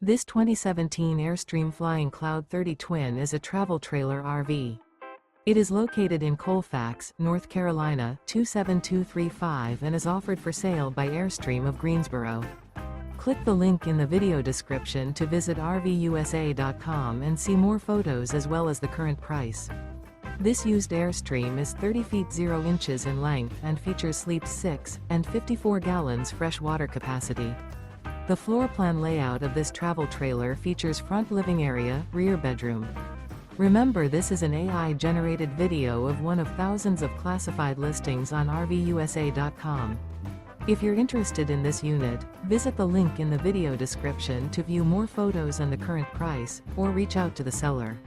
This 2017 Airstream Flying Cloud 30 Twin is a travel trailer RV. It is located in Colfax, North Carolina 27235 and is offered for sale by Airstream of Greensboro. Click the link in the video description to visit RVUSA.com and see more photos as well as the current price. This used Airstream is 30 feet 0 inches in length and features sleeps 6 and 54 gallons fresh water capacity. The floor plan layout of this travel trailer features front living area, rear bedroom. Remember, this is an AI-generated video of one of thousands of classified listings on RVUSA.com. If you're interested in this unit, visit the link in the video description to view more photos and the current price, or reach out to the seller.